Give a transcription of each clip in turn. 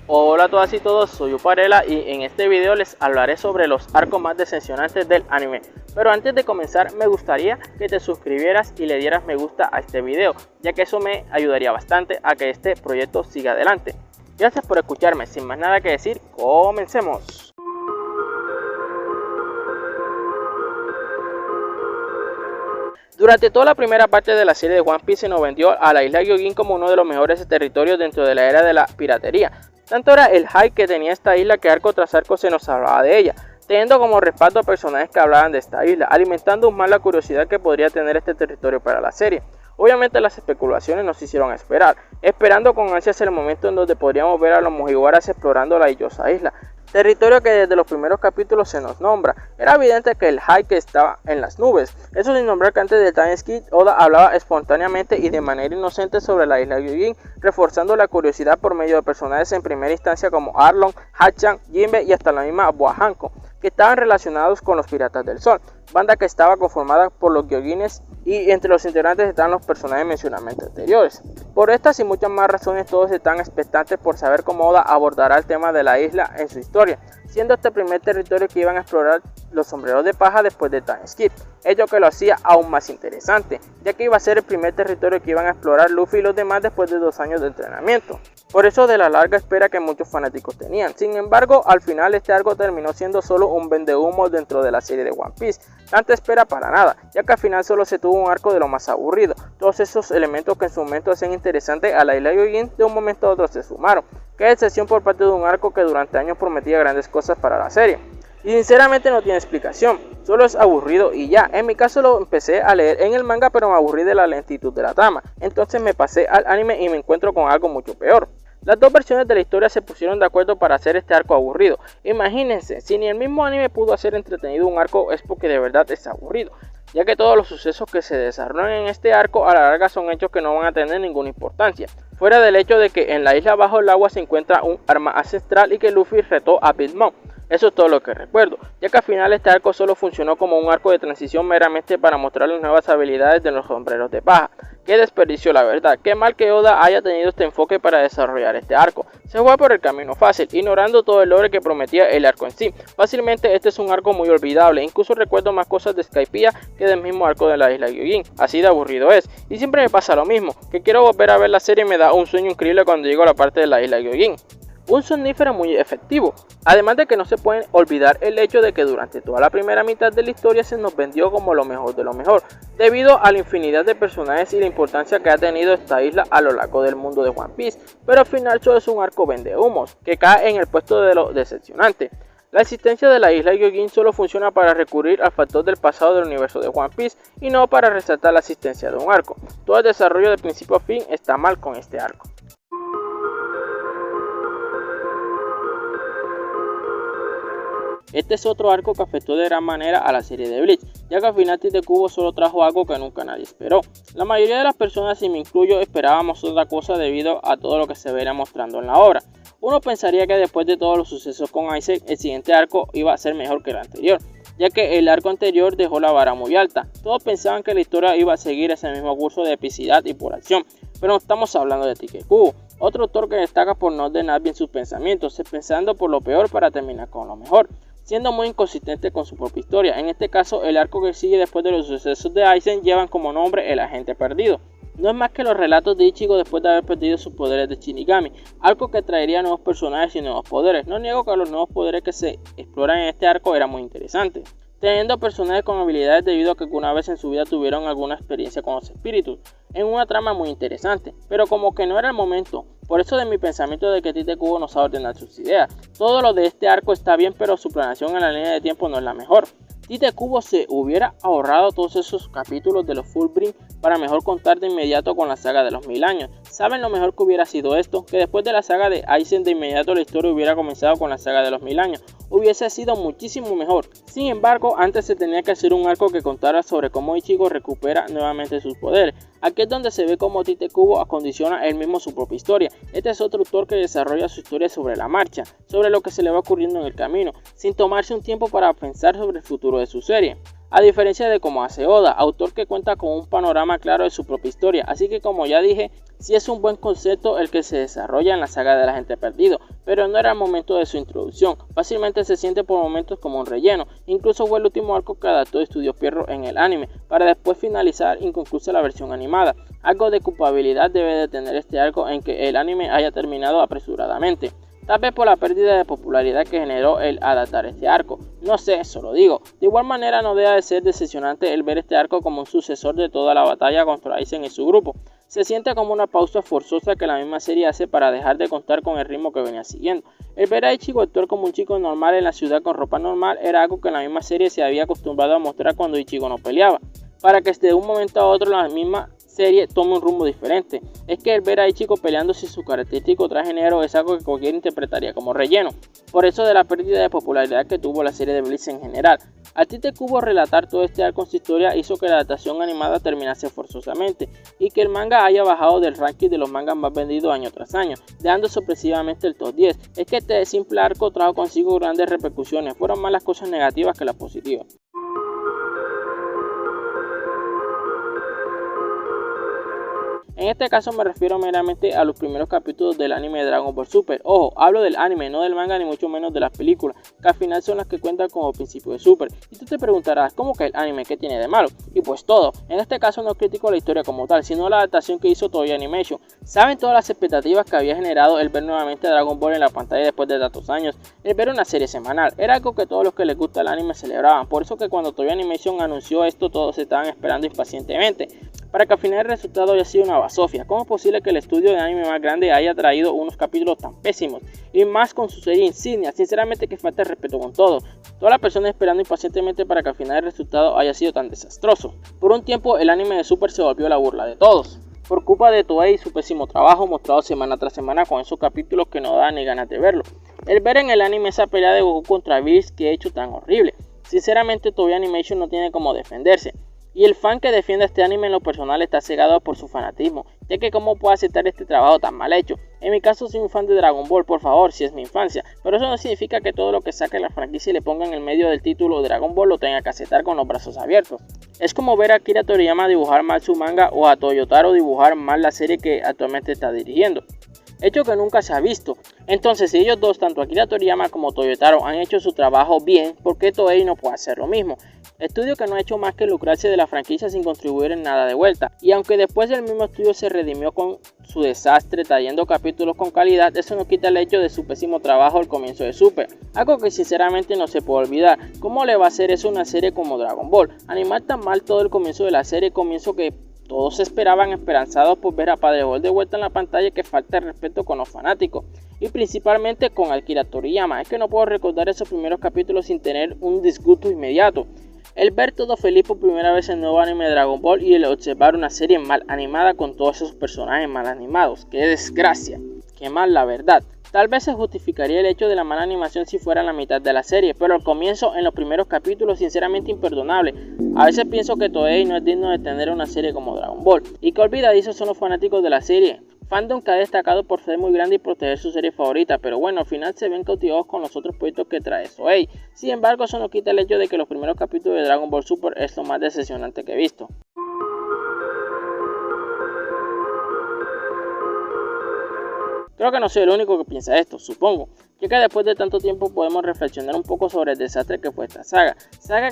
Hola a todas y todos, soy Uparela y en este video les hablaré sobre los arcos más decepcionantes del anime. Pero antes de comenzar me gustaría que te suscribieras y le dieras me gusta a este video, ya que eso me ayudaría bastante a que este proyecto siga adelante. Gracias por escucharme, sin más nada que decir, comencemos. Durante toda la primera parte de la serie de One Piece se nos vendió a la isla Gyojin como uno de los mejores territorios dentro de la era de la piratería. Tanto era el hype que tenía esta isla que arco tras arco se nos hablaba de ella, teniendo como respaldo a personajes que hablaban de esta isla, alimentando aún más la curiosidad que podría tener este territorio para la serie. Obviamente las especulaciones nos hicieron esperar, esperando con ansias el momento en donde podríamos ver a los Mugiwaras explorando la dichosa isla, territorio que desde los primeros capítulos se nos nombra. Era evidente que el hype estaba en las nubes, eso sin nombrar que antes del time skip Oda hablaba espontáneamente y de manera inocente sobre la isla Gyojin, reforzando la curiosidad por medio de personajes en primera instancia como Arlong, Hachan, Jinbe y hasta la misma Boa Hancock, que estaban relacionados con los Piratas del Sol, banda que estaba conformada por los Gyojines y entre los integrantes estaban los personajes mencionadamente anteriores. Por estas y muchas más razones todos están expectantes por saber cómo Oda abordará el tema de la isla en su historia, siendo este el primer territorio que iban a explorar los sombreros de paja después de time skip, ello que lo hacía aún más interesante, ya que iba a ser el primer territorio que iban a explorar Luffy y los demás después de 2 años de entrenamiento. Por eso de la larga espera que muchos fanáticos tenían. Sin embargo, al final este arco terminó siendo solo un vendehumo dentro de la serie de One Piece. Tanta espera para nada, ya que al final solo se tuvo un arco de lo más aburrido. Todos esos elementos que en su momento hacían interesante a la isla Gyojin de un momento a otro se sumaron. Qué decepción por parte de un arco que durante años prometía grandes cosas para la serie. Y sinceramente no tiene explicación, solo es aburrido y ya. En mi caso lo empecé a leer en el manga pero me aburrí de la lentitud de la trama, entonces me pasé al anime y me encuentro con algo mucho peor. Las dos versiones de la historia se pusieron de acuerdo para hacer este arco aburrido. Imagínense, si ni el mismo anime pudo hacer entretenido un arco es porque de verdad es aburrido, ya que todos los sucesos que se desarrollan en este arco a la larga son hechos que no van a tener ninguna importancia, fuera del hecho de que en la isla bajo el agua se encuentra un arma ancestral y que Luffy retó a Big Mom. Eso es todo lo que recuerdo, ya que al final este arco solo funcionó como un arco de transición meramente para mostrar las nuevas habilidades de los sombreros de paja. Qué desperdicio, la verdad, qué mal que Oda haya tenido este enfoque para desarrollar este arco. Se fue por el camino fácil, ignorando todo el lore que prometía el arco en sí. Fácilmente este es un arco muy olvidable, incluso recuerdo más cosas de Skypiea que del mismo arco de la isla Gyojin, así de aburrido es. Y siempre me pasa lo mismo, que quiero volver a ver la serie y me da un sueño increíble cuando llego a la parte de la isla Gyojin. Un somnífero muy efectivo, además de que no se pueden olvidar el hecho de que durante toda la primera mitad de la historia se nos vendió como lo mejor de lo mejor, debido a la infinidad de personajes y la importancia que ha tenido esta isla a lo largo del mundo de One Piece, pero al final solo es un arco vendehumos, que cae en el puesto de lo decepcionante. La existencia de la isla Gyojin solo funciona para recurrir al factor del pasado del universo de One Piece y no para resaltar la existencia de un arco. Todo el desarrollo de principio a fin está mal con este arco. Este es otro arco que afectó de gran manera a la serie de Bleach, ya que al final Tite Kubo solo trajo algo que nunca nadie esperó. La mayoría de las personas, y me incluyo, esperábamos otra cosa debido a todo lo que se venía mostrando en la obra. Uno pensaría que después de todos los sucesos con Aizen, el siguiente arco iba a ser mejor que el anterior, ya que el arco anterior dejó la vara muy alta. Todos pensaban que la historia iba a seguir ese mismo curso de epicidad y por acción, pero no estamos hablando de Tite Kubo, otro autor que destaca por no ordenar bien sus pensamientos, pensando por lo peor para terminar con lo mejor, siendo muy inconsistente con su propia historia. En este caso, el arco que sigue después de los sucesos de Aizen llevan como nombre El Agente Perdido. No es más que los relatos de Ichigo después de haber perdido sus poderes de Shinigami, algo que traería nuevos personajes y nuevos poderes. No niego que los nuevos poderes que se exploran en este arco eran muy interesantes, teniendo personajes con habilidades debido a que alguna vez en su vida tuvieron alguna experiencia con los espíritus, en una trama muy interesante, pero como que no era el momento. Por eso de mi pensamiento de que Tite Kubo no sabe ordenar sus ideas. Todo lo de este arco está bien, pero su planeación en la línea de tiempo no es la mejor. Tite Kubo se hubiera ahorrado todos esos capítulos de los Fullbring para mejor contar de inmediato con la saga de los 1000 años. ¿Saben lo mejor que hubiera sido esto? Que después de la saga de Aizen de inmediato la historia hubiera comenzado con la saga de los 1000 años. Hubiese sido muchísimo mejor. Sin embargo, antes se tenía que hacer un arco que contara sobre cómo Ichigo recupera nuevamente sus poderes. Aquí es donde se ve cómo Tite Kubo acondiciona él mismo su propia historia. Este es otro autor que desarrolla su historia sobre la marcha, sobre lo que se le va ocurriendo en el camino, sin tomarse un tiempo para pensar sobre el futuro de su serie. a diferencia de como hace Oda, autor que cuenta con un panorama claro de su propia historia, así que como ya dije, sí es un buen concepto el que se desarrolla en la saga del agente perdido, pero no era el momento de su introducción, fácilmente se siente por momentos como un relleno, incluso fue el último arco que adaptó Estudio Pierrot en el anime, para después finalizar inconclusa la versión animada. Algo de culpabilidad debe de tener este arco en que el anime haya terminado apresuradamente. Tal vez por la pérdida de popularidad que generó el adaptar este arco. No sé, solo digo. De igual manera no deja de ser decepcionante el ver este arco como un sucesor de toda la batalla contra Aizen y su grupo. Se siente como una pausa forzosa que la misma serie hace para dejar de contar con el ritmo que venía siguiendo. El ver a Ichigo actuar como un chico normal en la ciudad con ropa normal era algo que la misma serie se había acostumbrado a mostrar cuando Ichigo no peleaba, para que de un momento a otro la misma serie toma un rumbo diferente. Es que el ver a Ichigo peleando sin su característico traje negro es algo que cualquiera interpretaría como relleno. Por eso de la pérdida de popularidad que tuvo la serie de Bleach en general. A Tite Kubo relatar todo este arco en su historia hizo que la adaptación animada terminase forzosamente y que el manga haya bajado del ranking de los mangas más vendidos año tras año, dejando sorpresivamente el top 10. Es que este simple arco trajo consigo grandes repercusiones, fueron más las cosas negativas que las positivas. En este caso me refiero meramente a los primeros capítulos del anime de Dragon Ball Super. Ojo, hablo del anime, no del manga ni mucho menos de las películas, que al final son las que cuentan como principio de Super. Y tú te preguntarás, ¿cómo que el anime qué tiene de malo? Y pues todo. En este caso no critico la historia como tal, sino la adaptación que hizo Toei Animation. ¿Saben todas las expectativas que había generado el ver nuevamente a Dragon Ball en la pantalla después de tantos años? El ver una serie semanal era algo que todos los que les gusta el anime celebraban. Por eso que cuando Toei Animation anunció esto, todos estaban esperando impacientemente, para que al final el resultado haya sido una basofia. ¿Cómo es posible que el estudio de anime más grande haya traído unos capítulos tan pésimos? Y más con su serie insignia, sinceramente que falta de respeto con todo. Todas las personas esperando impacientemente para que al final el resultado haya sido tan desastroso. Por un tiempo el anime de Super se volvió la burla de todos, por culpa de Toei y su pésimo trabajo mostrado semana tras semana con esos capítulos que no dan ni ganas de verlo. El ver en el anime esa pelea de Goku contra Bills que he hecho tan horrible. Sinceramente Toei Animation no tiene cómo defenderse. Y el fan que defiende este anime en lo personal está cegado por su fanatismo, ya que cómo puede aceptar este trabajo tan mal hecho. En mi caso soy un fan de Dragon Ball, por favor, si es mi infancia, pero eso no significa que todo lo que saque la franquicia y le ponga en el medio del título Dragon Ball lo tenga que aceptar con los brazos abiertos. Es como ver a Akira Toriyama dibujar mal su manga o a Toyotaro dibujar mal la serie que actualmente está dirigiendo. Hecho que nunca se ha visto. Entonces, si ellos dos, tanto Akira Toriyama como Toyotaro, han hecho su trabajo bien, ¿por qué Toei no puede hacer lo mismo? Estudio que no ha hecho más que lucrarse de la franquicia sin contribuir en nada de vuelta. Y aunque después el mismo estudio se redimió con su desastre trayendo capítulos con calidad, eso no quita el hecho de su pésimo trabajo al comienzo de Super. Algo que sinceramente no se puede olvidar. ¿Cómo le va a hacer eso a una serie como Dragon Ball? Animar tan mal todo el comienzo de la serie, comienzo que todos esperaban esperanzados por ver a Padre Ball de vuelta en la pantalla, que falta de respeto con los fanáticos. Y principalmente con Akira Toriyama. Es que no puedo recordar esos primeros capítulos sin tener un disgusto inmediato. El ver todo feliz por primera vez el nuevo anime de Dragon Ball y el observar una serie mal animada con todos esos personajes mal animados. ¡Qué desgracia! ¡Qué mal la verdad! Tal vez se justificaría el hecho de la mala animación si fuera la mitad de la serie, pero al comienzo, en los primeros capítulos, sinceramente imperdonable. A veces pienso que Toei no es digno de tener una serie como Dragon Ball, y que olvidadizos son los fanáticos de la serie. Fandom que ha destacado por ser muy grande y proteger su serie favorita, pero bueno, al final se ven cautivados con los otros proyectos que trae Toei. Sin embargo, eso no quita el hecho de que los primeros capítulos de Dragon Ball Super es lo más decepcionante que he visto. Creo que no soy el único que piensa esto, supongo, ya que después de tanto tiempo podemos reflexionar un poco sobre el desastre que fue esta saga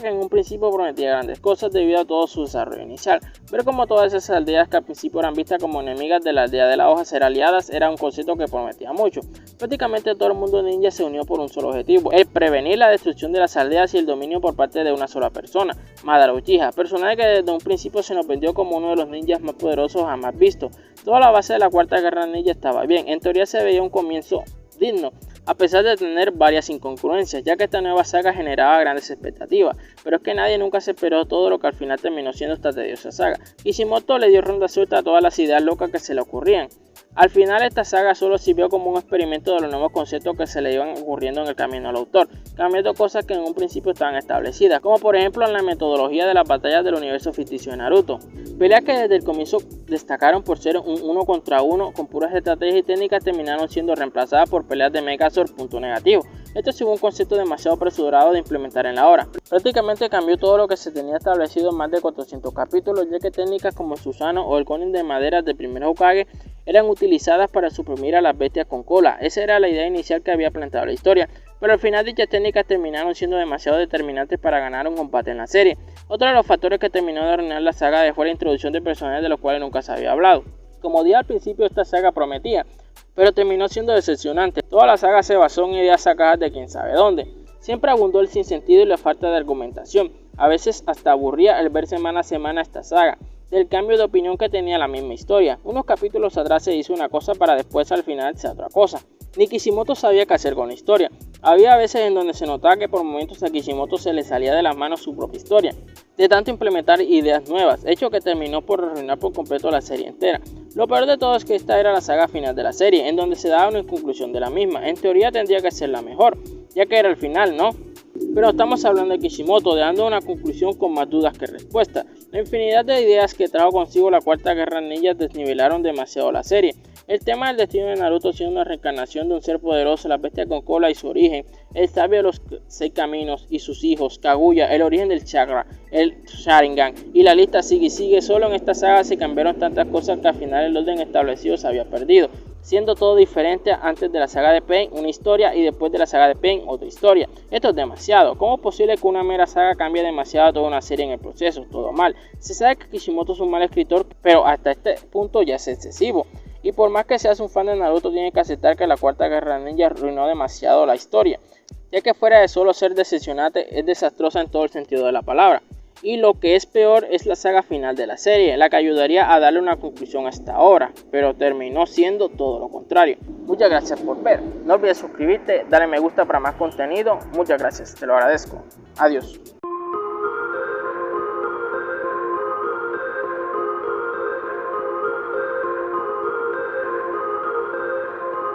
que en un principio prometía grandes cosas debido a todo su desarrollo inicial, pero como todas esas aldeas que al principio eran vistas como enemigas de la aldea de la hoja ser aliadas era un concepto que prometía mucho. Prácticamente todo el mundo ninja se unió por un solo objetivo, el prevenir la destrucción de las aldeas y el dominio por parte de una sola persona, Madara Uchiha, personaje que desde un principio se nos vendió como uno de los ninjas más poderosos jamás vistos. Toda la base de la cuarta guerra ninja estaba bien, en teoría se veía un comienzo digno, a pesar de tener varias incongruencias, ya que esta nueva saga generaba grandes expectativas, pero es que nadie nunca se esperó todo lo que al final terminó siendo esta tediosa saga. Kishimoto le dio ronda suelta a todas las ideas locas que se le ocurrían. Al final esta saga solo sirvió como un experimento de los nuevos conceptos que se le iban ocurriendo en el camino al autor, cambiando cosas que en un principio estaban establecidas, como por ejemplo en la metodología de las batallas del universo ficticio de Naruto. Peleas que desde el comienzo destacaron por ser un uno contra uno con puras estrategias y técnicas terminaron siendo reemplazadas por peleas de Megazord, punto negativo. Esto sí fue un concepto demasiado apresurado de implementar en la obra. Prácticamente cambió todo lo que se tenía establecido en más de 400 capítulos, ya que técnicas como Susanoo o el Chunin de madera del primer Hokage eran utilizadas para suprimir a las bestias con cola. Esa era la idea inicial que había planteado la historia, pero al final dichas técnicas terminaron siendo demasiado determinantes para ganar un combate en la serie. Otro de los factores que terminó de arruinar la saga fue la introducción de personajes de los cuales nunca se había hablado. Como dije al principio, esta saga prometía, pero terminó siendo decepcionante. Toda la saga se basó en ideas sacadas de quién sabe dónde. Siempre abundó el sinsentido y la falta de argumentación. A veces hasta aburría el ver semana a semana esta saga, del cambio de opinión que tenía la misma historia. Unos capítulos atrás se hizo una cosa para después al final ser otra cosa. Ni Kishimoto sabía qué hacer con la historia. Había veces en donde se notaba que por momentos a Kishimoto se le salía de las manos su propia historia, de tanto implementar ideas nuevas, hecho que terminó por arruinar por completo la serie entera. Lo peor de todo es que esta era la saga final de la serie, en donde se daba una conclusión de la misma. En teoría tendría que ser la mejor, ya que era el final, ¿no? Pero estamos hablando de Kishimoto, dando una conclusión con más dudas que respuestas. La infinidad de ideas que trajo consigo la Cuarta Guerra Ninja desnivelaron demasiado la serie. El tema del destino de Naruto siendo una reencarnación de un ser poderoso, la bestia con cola y su origen, el sabio de los 6 caminos y sus hijos, Kaguya, el origen del chakra, el Sharingan, y la lista sigue y sigue. Solo en esta saga se cambiaron tantas cosas que al final el orden establecido se había perdido, siendo todo diferente antes de la saga de Pain, una historia, y después de la saga de Pain, otra historia. Esto es demasiado. ¿Cómo es posible que una mera saga cambie demasiado toda una serie en el proceso? Todo mal. Se sabe que Kishimoto es un mal escritor, pero hasta este punto ya es excesivo. Y por más que seas un fan de Naruto, tienes que aceptar que la Cuarta Guerra Ninja arruinó demasiado la historia, ya que fuera de solo ser decepcionante, es desastrosa en todo el sentido de la palabra. Y lo que es peor es la saga final de la serie, la que ayudaría a darle una conclusión a esta obra, pero terminó siendo todo lo contrario. Muchas gracias por ver, no olvides suscribirte, darle me gusta para más contenido. Muchas gracias, te lo agradezco. Adiós.